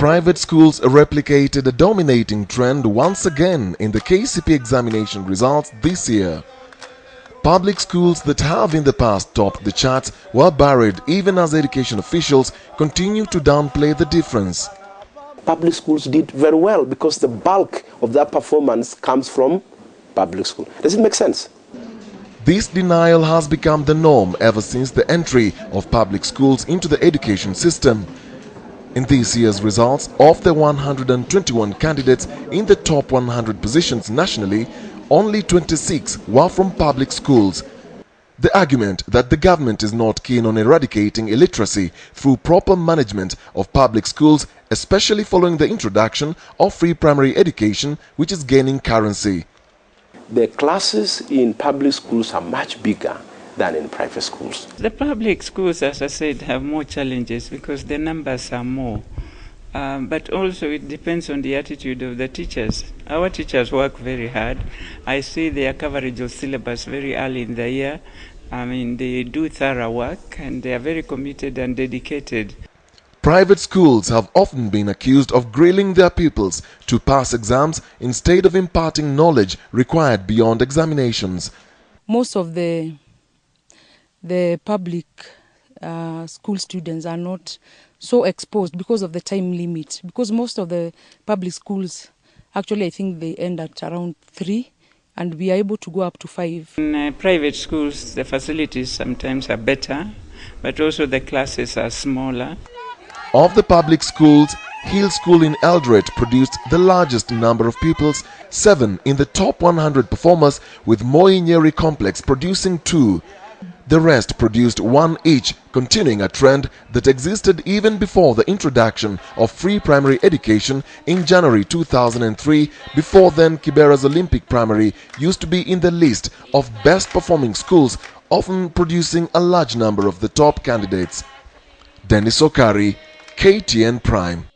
Private schools replicated a dominating trend once again in the KCPE examination results this year. Public schools that have in the past topped the charts were buried even as education officials continue to downplay the difference. Public schools did very well because the bulk of that performance comes from public school. Does it make sense? This denial has become the norm ever since the entry of public schools into the education system. In this year's results, of the 121 candidates in the top 100 positions nationally, only 26 were from public schools. The argument that the government is not keen on eradicating illiteracy through proper management of public schools, especially following the introduction of free primary education, which is gaining currency. The classes in public schools are much bigger than in private schools. The public schools, as I said, have more challenges because the numbers are more. But also it depends on the attitude of the teachers. Our teachers work very hard. I see their coverage of syllabus very early in the year. I mean, they do thorough work and they are very committed and dedicated. Private schools have often been accused of grilling their pupils to pass exams instead of imparting knowledge required beyond examinations. Most of the public school students are not so exposed because of the time limit. Because most of the public schools, actually I think they end at around 3 and we are able to go up to 5. In private schools, the facilities sometimes are better, but also the classes are smaller. Of the public schools, Hill School in Eldoret produced the largest number of pupils, 7 in the top 100 performers, with Moi Nyeri Complex producing 2. The rest produced 1 each, continuing a trend that existed even before the introduction of free primary education in January 2003. Before then, Kibera's Olympic Primary used to be in the list of best performing schools, often producing a large number of the top candidates. Dennis Okari, KTN Prime.